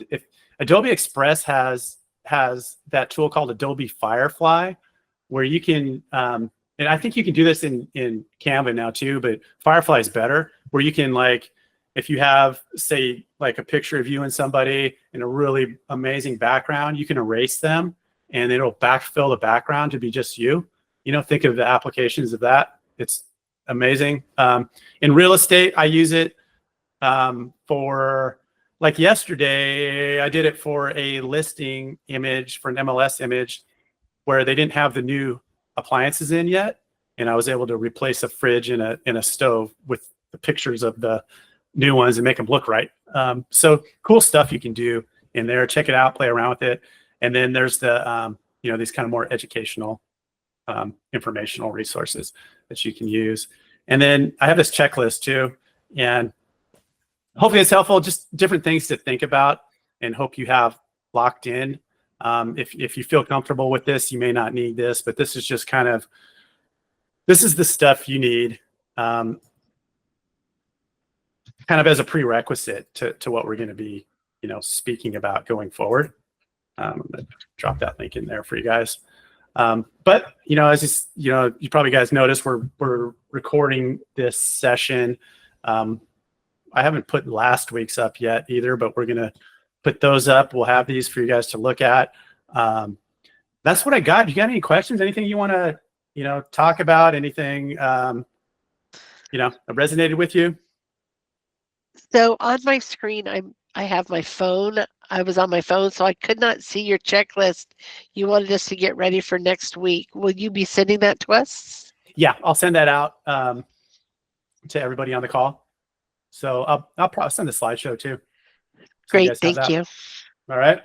If Adobe Express has that tool called Adobe Firefly, where you can, and I think you can do this in Canva now too, but Firefly is better, where you can, like, if you have, say, like a picture of you and somebody in a really amazing background, you can erase them and it'll backfill the background to be just you. Think of the applications of that. It's amazing. In real estate, I use it for, like yesterday, I did it for a listing image, for an MLS image, where they didn't have the new appliances in yet. And I was able to replace a fridge and a stove with the pictures of the new ones and make them look right. So cool stuff you can do in there. Check it out, play around with it. And then there's the, these kind of more educational, informational resources that you can use. And then I have this checklist too, and hopefully it's helpful, just different things to think about and hope you have locked in. If you feel comfortable with this, you may not need this, but this is just this is the stuff you need kind of as a prerequisite to what we're going to be, speaking about going forward. I'm going to drop that link in there for you guys. But, as you probably guys noticed, we're recording this session. I haven't put last week's up yet either, but we're going to put those up. We'll have these for you guys to look at. That's what I got. You got any questions? Anything you want to, talk about? Anything, resonated with you? So on my screen, I have my phone. I was on my phone, so I could not see your checklist. You wanted us to get ready for next week. Will you be sending that to us? Yeah, I'll send that out to everybody on the call. So I'll probably send the slideshow too. So you Great, guys have thank that. you. All right.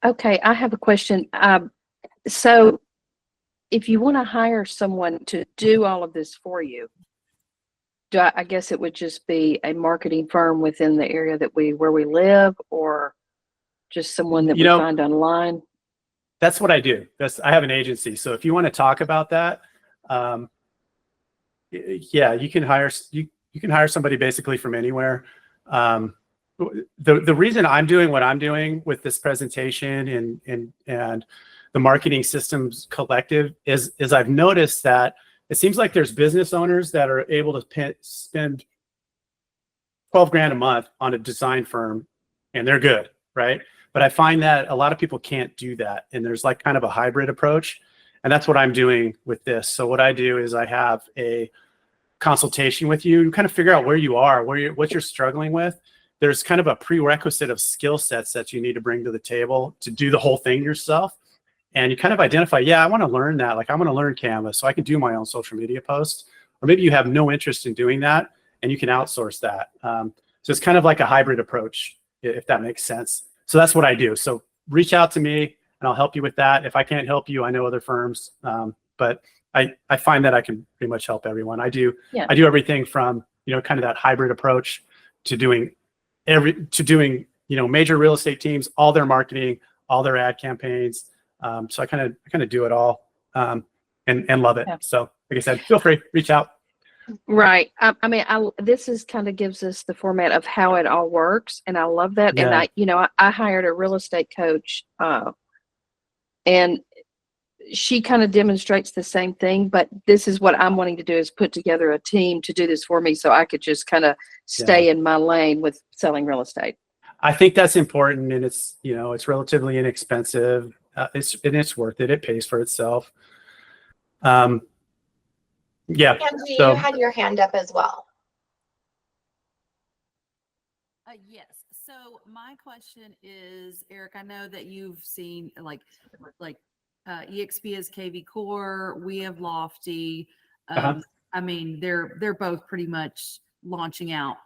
Okay, I have a question. So if you want to hire someone to do all of this for you, I guess it would just be a marketing firm within the area where we live, or just someone that we find online? That's what I do. I have an agency. So if you want to talk about that, yeah, you can hire somebody basically from anywhere. The reason I'm doing what I'm doing with this presentation and the Marketing Systems Collective is I've noticed that it seems like there's business owners that are able to spend 12 grand a month on a design firm and they're good, right? But I find that a lot of people can't do that. And there's like kind of a hybrid approach. And that's what I'm doing with this. So what I do is I have a consultation with you and kind of figure out where you are, what you're struggling with. There's kind of a prerequisite of skill sets that you need to bring to the table to do the whole thing yourself. And you kind of identify, I want to learn that. Like I want to learn Canva so I can do my own social media posts. Or maybe you have no interest in doing that and you can outsource that. So it's kind of like a hybrid approach, if that makes sense. So that's what I do. So reach out to me and I'll help you with that. If I can't help you, I know other firms. But I find that I can pretty much help everyone. I do everything from, kind of that hybrid approach to doing major real estate teams, all their marketing, all their ad campaigns. So I kind of do it all and love it. Yeah. So like I said, feel free, reach out. Right. This is kind of gives us the format of how it all works. And I love that. Yeah. And I hired a real estate coach, and she kind of demonstrates the same thing, but this is what I'm wanting to do is put together a team to do this for me. So I could just kind of stay in my lane with selling real estate. I think that's important, and it's, it's relatively inexpensive. It's worth it. It pays for itself. Yeah. Angie, you had your hand up as well. Yes. So my question is, Eric, I know that you've seen like EXP is KV Core, we have Lofty. I mean, they're both pretty much launching out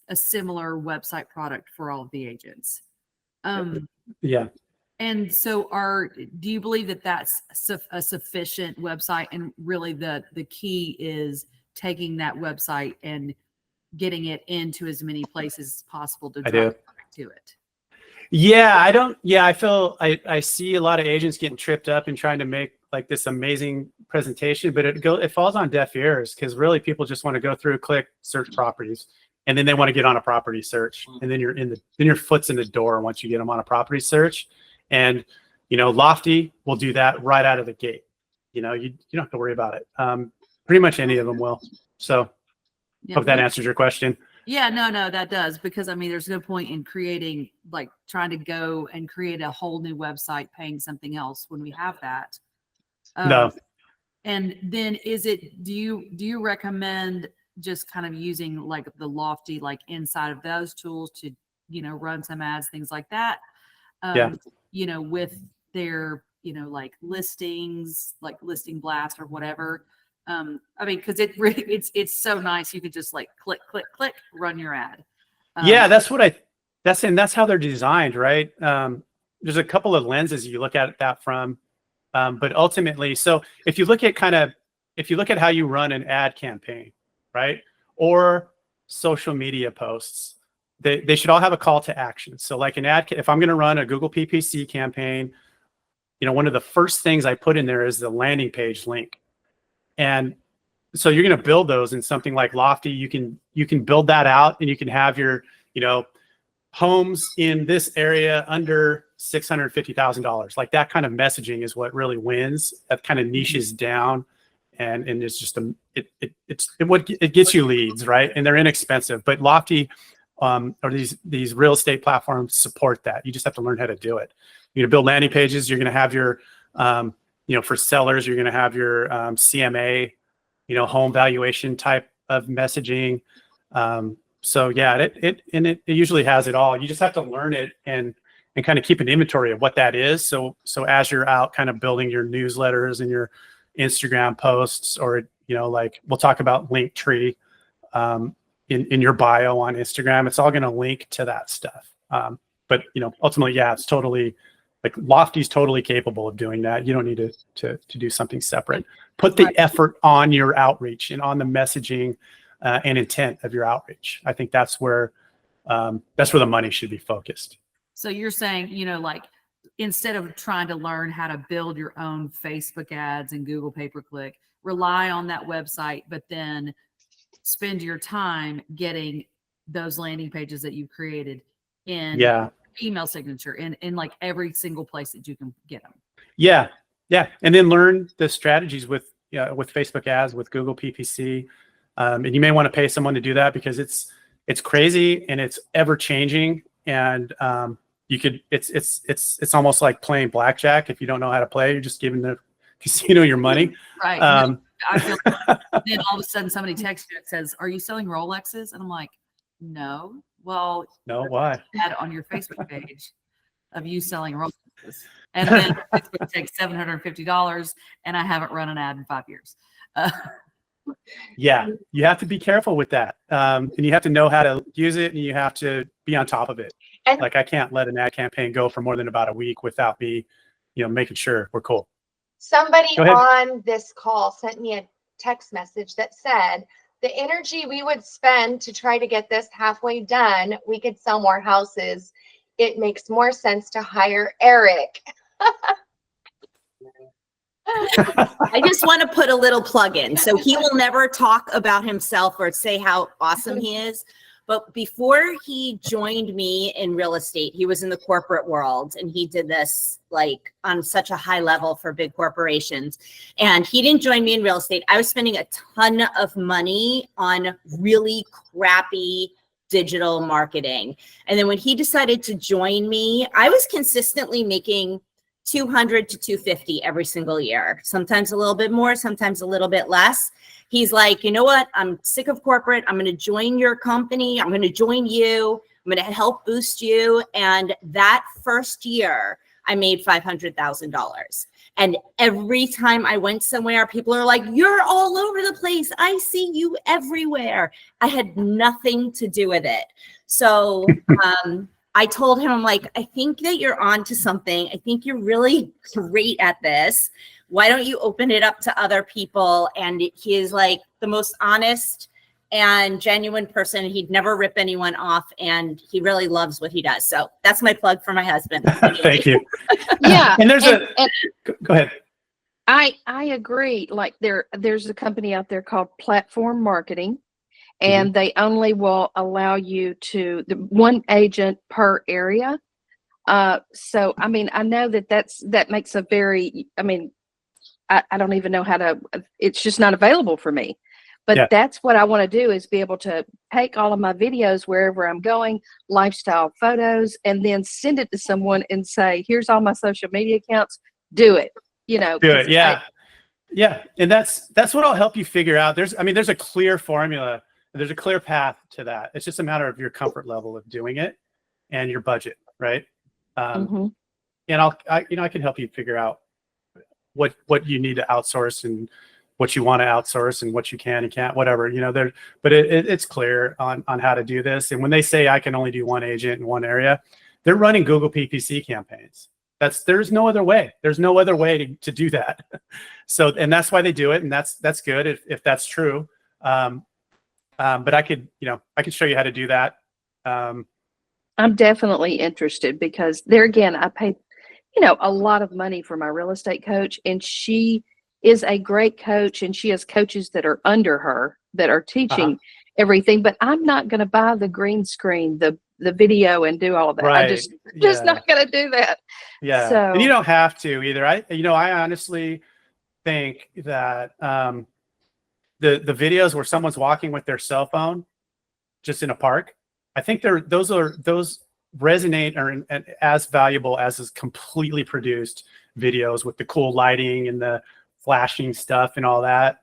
a similar website product for all of the agents. Yeah. And so do you believe that that's a sufficient website? And really the key is taking that website and getting it into as many places as possible to drive to it. Yeah, I feel I see a lot of agents getting tripped up and trying to make like this amazing presentation, but it falls on deaf ears because really people just want to go through, click, search properties, and then they want to get on a property search, and then your foot's in the door once you get them on a property search. And Lofty will do that right out of the gate. You don't have to worry about it. Pretty much any of them will. So hope that answers your question. Yeah, no, that does, because I mean, there's no point in trying to go and create a whole new website, paying something else when we have that. No. And then do you recommend just kind of using like the Lofty, like inside of those tools to, run some ads, things like that? With their, like listings, like Listing Blast or whatever. I mean, because it really it's so nice. You could just like click, click, click, run your ad. Yeah, that's how they're designed, right? There's a couple of lenses you look at that from, but ultimately, so if you look at how you run an ad campaign, right, or social media posts, they should all have a call to action. So like an ad, if I'm going to run a Google PPC campaign, one of the first things I put in there is the landing page link. And so you're going to build those in something like Lofty. You can build that out, and you can have your, homes in this area under $650,000. Like that kind of messaging is what really wins. That kind of niches down, and it's just it gets you leads, right? And they're inexpensive. But Lofty or these real estate platforms support that. You just have to learn how to do it. You're going to build landing pages. You're going to have your for sellers, you're going to have your CMA, home valuation type of messaging. So yeah, it usually has it all. You just have to learn it and kind of keep an inventory of what that is. So as you're out kind of building your newsletters and your Instagram posts, or like we'll talk about Linktree in your bio on Instagram, it's all going to link to that stuff. But ultimately, yeah, it's totally like Lofty's totally capable of doing that. You don't need to do something separate. Put the effort on your outreach and on the messaging and intent of your outreach. I think that's where the money should be focused. So you're saying, like instead of trying to learn how to build your own Facebook ads and Google pay-per-click, rely on that website, but then spend your time getting those landing pages that you've created in email signature in like every single place that you can get them. Yeah. And then learn the strategies with Facebook ads, with Google PPC. And you may want to pay someone to do that because it's crazy and it's ever changing. And it's almost like playing blackjack. If you don't know how to play, you're just giving the casino your money. Right. I feel then all of a sudden somebody texts you and says, "Are you selling Rolexes?" And I'm like, "No." Well, no, why? Ad on your Facebook page of you selling Rolexes, and then Facebook takes $750, and I haven't run an ad in 5 years. Yeah, you have to be careful with that, and you have to know how to use it, and you have to be on top of it. And like I can't let an ad campaign go for more than about a week without me, making sure we're cool. somebody on this call sent me a text message that said, the energy we would spend to try to get this halfway done, we could sell more houses. It makes more sense to hire Eric. I just want to put a little plug in. So he will never talk about himself or say how awesome he is. But before he joined me in real estate, he was in the corporate world and he did this like on such a high level for big corporations. And he didn't join me in real estate. I was spending a ton of money on really crappy digital marketing. And then when he decided to join me, I was consistently making 200 to 250 every single year, sometimes a little bit more, sometimes a little bit less. He's like, you know what? I'm sick of corporate. I'm going to join your company. I'm going to join you. I'm going to help boost you. And that first year, I made $500,000. And every time I went somewhere, people are like, you're all over the place. I see you everywhere. I had nothing to do with it. So, I told him, I'm like, I think that you're on to something. I think you're really great at this. Why don't you open it up to other people? And he is like the most honest and genuine person. He'd never rip anyone off, and he really loves what he does. So that's my plug for my husband. Thank you. Yeah. And there's and go ahead. I agree. Like there's a company out there called Platform Marketing, and they only will allow you to the one agent per area. So I mean, I know that makes a very, I mean, I don't even know how to, it's just not available for me. But that's what I want to do, is be able to take all of my videos wherever I'm going, lifestyle photos, and then send it to someone and say, here's all my social media accounts, do it. Do it. Yeah. And that's what I'll help you figure out. There's a clear formula. There's a clear path to that. It's just a matter of your comfort level of doing it and your budget, right? And I can help you figure out what you need to outsource and what you want to outsource and what you can and can't, whatever, there, but it's clear on how to do this. And when they say I can only do one agent in one area, they're running Google PPC campaigns. There's no other way. There's no other way to do that. So, and that's why they do it. And that's good if that's true. But I could show you how to do that. I'm definitely interested because there again, I paid, a lot of money for my real estate coach, and she is a great coach, and she has coaches that are under her that are teaching everything, but I'm not going to buy the green screen, the video and do all of that. Right. I just not going to do that. Yeah. So, And you don't have to either. I honestly think that, the videos where someone's walking with their cell phone just in a park, I think those resonate or as valuable as is completely produced videos with the cool lighting and the flashing stuff and all that.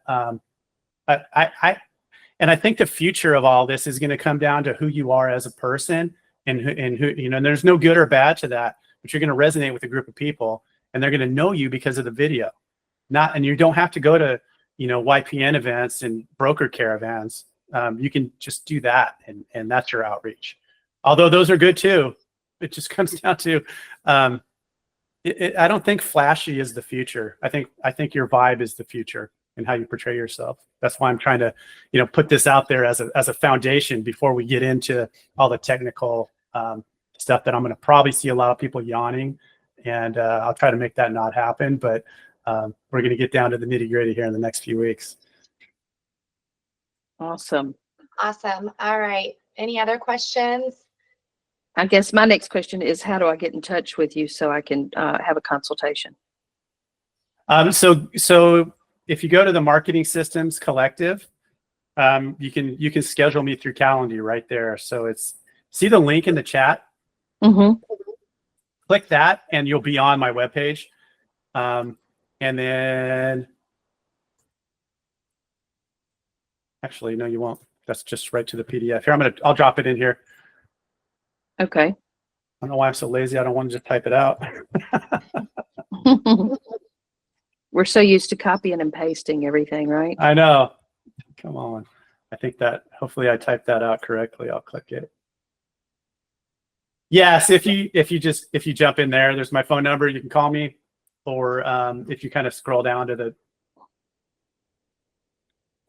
I think the future of all this is going to come down to who you are as a person and who, and there's no good or bad to that, but you're going to resonate with a group of people and they're going to know you because of the video. And you don't have to go to, YPN events and broker caravans. You can just do that. And that's your outreach. Although those are good too. It just comes down to, I don't think flashy is the future. I think your vibe is the future and how you portray yourself. That's why I'm trying to, put this out there as a foundation before we get into all the technical stuff that I'm going to probably see a lot of people yawning, and I'll try to make that not happen. But we're going to get down to the nitty gritty here in the next few weeks. awesome. Awesome. All right. Any other questions? I guess my next question is, how do I get in touch with you so I can have a consultation? So if you go to the Marketing Systems Collective, you can schedule me through Calendly right there. So see the link in the chat. Mm-hmm. Click that, and you'll be on my webpage. And then, actually, no, you won't. That's just right to the PDF. Here, I'll drop it in here. Okay. I don't know why I'm so lazy. I don't want to just type it out. We're so used to copying and pasting everything, right? I know. Come on. I think that hopefully I typed that out correctly. I'll click it. Yes, if you jump in there, there's my phone number. You can call me, or if you kind of scroll down to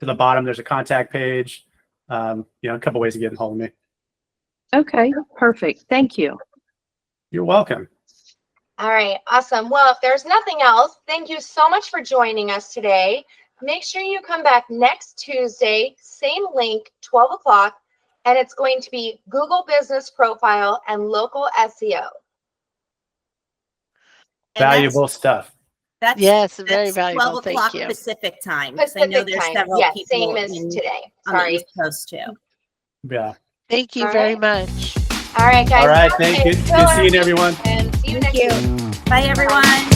the bottom, there's a contact page. A couple ways of getting hold of me. Okay, perfect. Thank you. You're welcome. All right. Awesome. Well, if there's nothing else, thank you so much for joining us today. Make sure you come back next Tuesday, same link, 12 o'clock, and it's going to be Google Business Profile and Local SEO. And Valuable stuff. That's Yes, very that's valuable. 12 Thank o'clock you. Pacific time. 'cause I know Pacific there's time. several Yeah, people same as in- today. on the Sorry. East Coast too. Yeah. Thank you All very right. much. All right, guys. All right. Okay, Thank you. so Good seeing everyone. and see you next week. Bye, everyone.